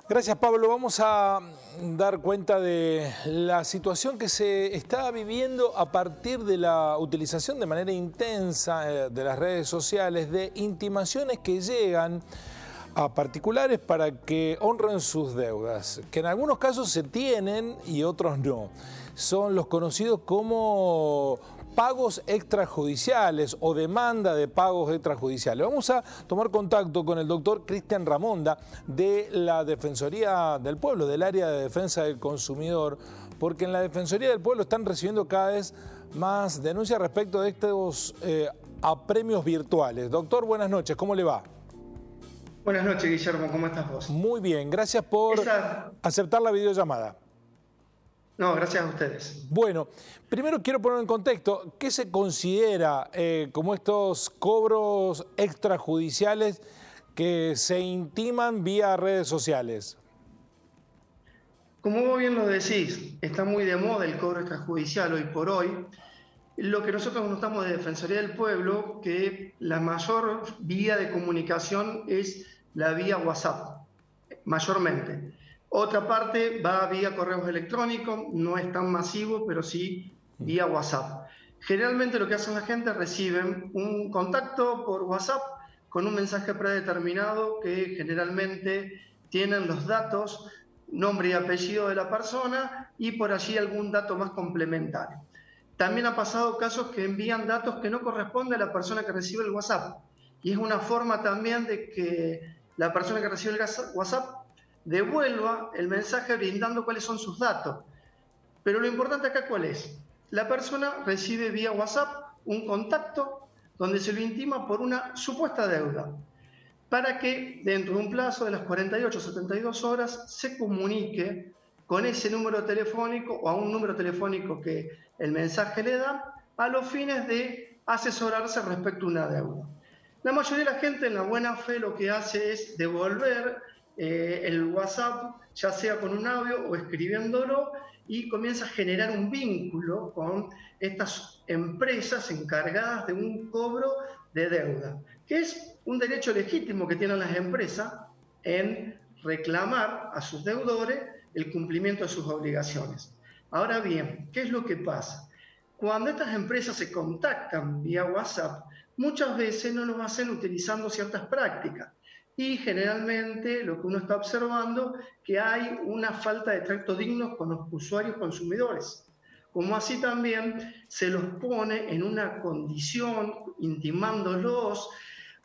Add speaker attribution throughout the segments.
Speaker 1: Gracias, Pablo. Vamos a dar cuenta de la situación que se está viviendo a partir de la utilización de manera intensa de las redes sociales, de intimaciones que llegan a particulares para que honren sus deudas, que en algunos casos se tienen y otros no. Son los conocidos como pagos extrajudiciales o demanda de pagos extrajudiciales. Vamos a tomar contacto con el doctor Cristian Ramonda de la Defensoría del Pueblo, del área de defensa del consumidor, porque en la Defensoría del Pueblo están recibiendo cada vez más denuncias respecto de estos apremios virtuales. Doctor, buenas noches, ¿cómo le va?
Speaker 2: Buenas noches, Guillermo, ¿cómo estás vos?
Speaker 1: Muy bien, gracias por aceptar la videollamada.
Speaker 2: No, gracias a ustedes.
Speaker 1: Bueno, primero quiero poner en contexto, ¿qué se considera como estos cobros extrajudiciales que se intiman vía redes sociales?
Speaker 2: Como vos bien lo decís, está muy de moda el cobro extrajudicial hoy por hoy. Lo que nosotros notamos de Defensoría del Pueblo, que la mayor vía de comunicación es la vía WhatsApp, mayormente. Otra parte va vía correos electrónicos, no es tan masivo, pero sí vía WhatsApp. Generalmente lo que hace la gente es reciben un contacto por WhatsApp con un mensaje predeterminado que generalmente tienen los datos, nombre y apellido de la persona y por allí algún dato más complementario. También ha pasado casos que envían datos que no corresponden a la persona que recibe el WhatsApp. Y es una forma también de que la persona que recibe el WhatsApp devuelva el mensaje brindando cuáles son sus datos. Pero lo importante acá, ¿cuál es? La persona recibe vía WhatsApp un contacto donde se lo intima por una supuesta deuda, para que dentro de un plazo de las 48 o 72 horas se comunique con ese número telefónico o a un número telefónico que el mensaje le da a los fines de asesorarse respecto a una deuda. La mayoría de la gente en la buena fe lo que hace es devolver el WhatsApp, ya sea con un audio o escribiéndolo, y comienza a generar un vínculo con estas empresas encargadas de un cobro de deuda, que es un derecho legítimo que tienen las empresas en reclamar a sus deudores el cumplimiento de sus obligaciones. Ahora bien, ¿qué es lo que pasa? Cuando estas empresas se contactan vía WhatsApp, muchas veces no lo hacen utilizando ciertas prácticas. Y generalmente lo que uno está observando que hay una falta de trato digno con los usuarios consumidores. Como así también se los pone en una condición, intimándolos.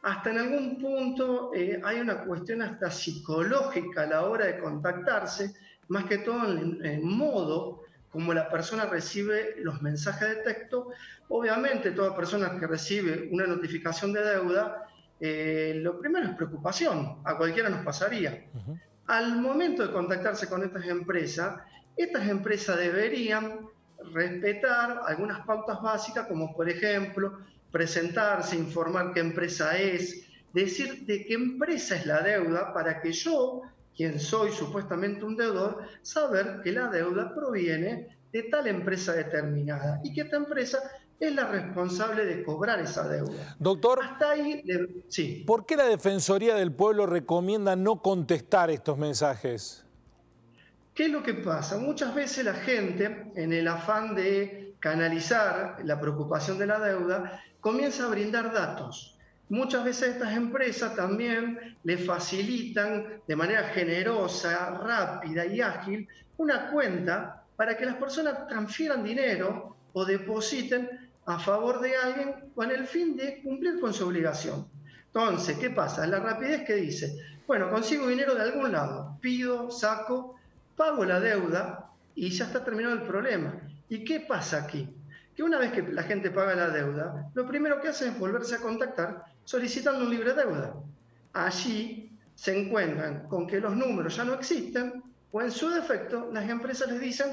Speaker 2: Hasta en algún punto hay una cuestión hasta psicológica a la hora de contactarse, más que todo en el modo como la persona recibe los mensajes de texto. Obviamente toda persona que recibe una notificación de deuda, lo primero es preocupación, a cualquiera nos pasaría. Al momento de contactarse con estas empresas deberían respetar algunas pautas básicas, como por ejemplo presentarse, informar qué empresa es, decir de qué empresa es la deuda, para que yo, quien soy supuestamente un deudor, saber que la deuda proviene de tal empresa determinada y que esta empresa es la responsable de cobrar esa deuda.
Speaker 1: Doctor,
Speaker 2: hasta ahí, sí.
Speaker 1: ¿Por qué la Defensoría del Pueblo recomienda no contestar estos mensajes?
Speaker 2: ¿Qué es lo que pasa? Muchas veces la gente, en el afán de canalizar la preocupación de la deuda, comienza a brindar datos. Muchas veces estas empresas también le facilitan de manera generosa, rápida y ágil una cuenta para que las personas transfieran dinero o depositen a favor de alguien con el fin de cumplir con su obligación. Entonces, ¿qué pasa? La rapidez que dice, bueno, consigo dinero de algún lado, pido, saco, pago la deuda y ya está terminado el problema. ¿Y qué pasa aquí? Que una vez que la gente paga la deuda, lo primero que hace es volverse a contactar solicitando un libre deuda. Allí se encuentran con que los números ya no existen, o en su defecto las empresas les dicen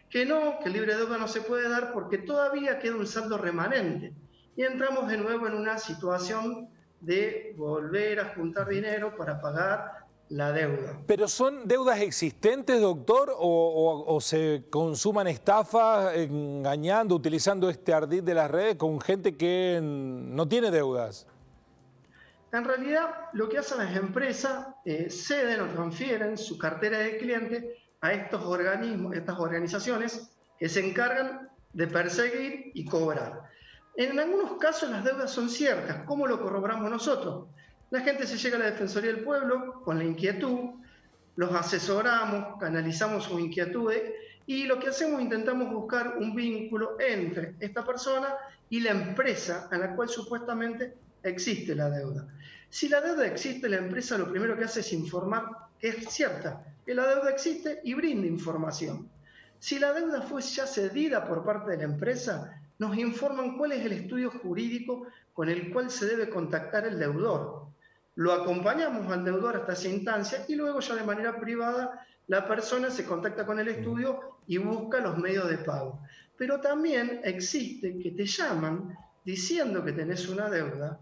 Speaker 2: que no, que el libre deuda no se puede dar porque todavía queda un saldo remanente. Y entramos de nuevo en una situación de volver a juntar dinero para pagar la deuda.
Speaker 1: ¿Pero son deudas existentes, doctor, o se consuman estafas engañando, utilizando este ardid de las redes con gente que no tiene deudas?
Speaker 2: En realidad, lo que hacen las empresas, ceden o transfieren su cartera de clientes a estos organismos, estas organizaciones que se encargan de perseguir y cobrar. En algunos casos las deudas son ciertas. ¿Cómo lo corroboramos nosotros? La gente se llega a la Defensoría del Pueblo con la inquietud, los asesoramos, canalizamos sus inquietudes y lo que hacemos, intentamos buscar un vínculo entre esta persona y la empresa a la cual supuestamente existe la deuda. Si la deuda existe, la empresa lo primero que hace es informar que es cierta, que la deuda existe y brinda información. Si la deuda fue ya cedida por parte de la empresa, nos informan cuál es el estudio jurídico con el cual se debe contactar el deudor. Lo acompañamos al deudor hasta esa instancia y luego ya de manera privada la persona se contacta con el estudio y busca los medios de pago. Pero también existe que te llaman diciendo que tenés una deuda,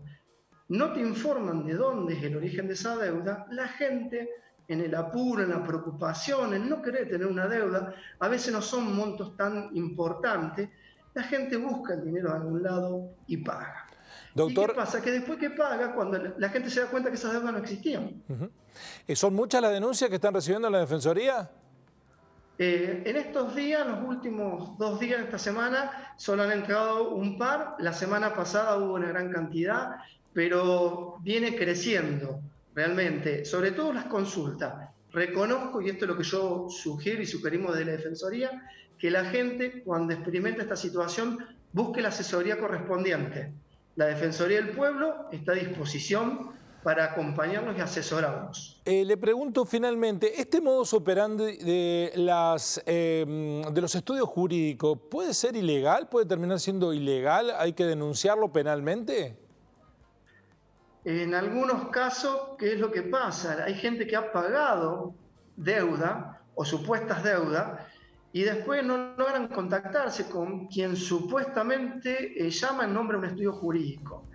Speaker 2: no te informan de dónde es el origen de esa deuda, la gente en el apuro, en la preocupación, en no querer tener una deuda, a veces no son montos tan importantes, la gente busca el dinero de algún lado y paga.
Speaker 1: Doctor,
Speaker 2: ¿y qué pasa? Que después que paga, cuando la gente se da cuenta que esas deudas no existían.
Speaker 1: ¿Son muchas las denuncias que están recibiendo en la Defensoría?
Speaker 2: En estos días, los últimos 2 días de esta semana, solo han entrado un par. La semana pasada hubo una gran cantidad, pero viene creciendo realmente, sobre todo las consultas. Reconozco, y esto es lo que yo sugiero y sugerimos de la Defensoría, que la gente cuando experimenta esta situación busque la asesoría correspondiente. La Defensoría del Pueblo está a disposición para acompañarnos y asesorarnos.
Speaker 1: Le pregunto finalmente, ¿este modus operandi de los estudios jurídicos puede ser ilegal? ¿Puede terminar siendo ilegal? ¿Hay que denunciarlo penalmente?
Speaker 2: En algunos casos, ¿qué es lo que pasa? Hay gente que ha pagado deuda o supuestas deudas y después no logran contactarse con quien supuestamente llama en nombre de un estudio jurídico.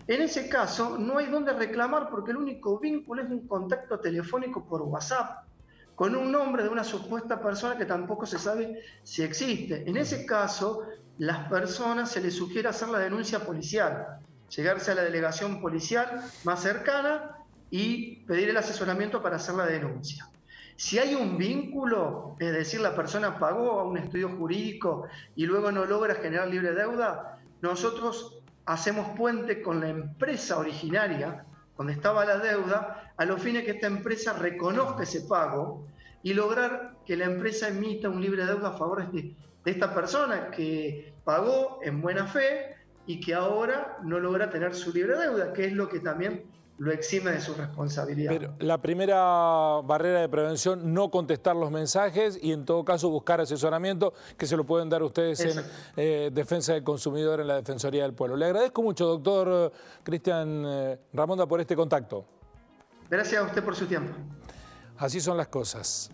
Speaker 2: En ese caso, no hay dónde reclamar porque el único vínculo es un contacto telefónico por WhatsApp con un nombre de una supuesta persona que tampoco se sabe si existe. En ese caso, las personas se les sugiere hacer la denuncia policial, llegarse a la delegación policial más cercana y pedir el asesoramiento para hacer la denuncia. Si hay un vínculo, es decir, la persona pagó a un estudio jurídico y luego no logra generar libre deuda, nosotros hacemos puente con la empresa originaria, donde estaba la deuda, a los fines que esta empresa reconozca ese pago y lograr que la empresa emita un libre deuda a favor de esta persona que pagó en buena fe y que ahora no logra tener su libre deuda, que es lo que también lo exime de su responsabilidad.
Speaker 1: Pero la primera barrera de prevención, no contestar los mensajes y en todo caso buscar asesoramiento que se lo pueden dar ustedes en Defensa del Consumidor en la Defensoría del Pueblo. Le agradezco mucho, doctor Cristian Ramonda, por este contacto.
Speaker 2: Gracias a usted por su tiempo.
Speaker 1: Así son las cosas.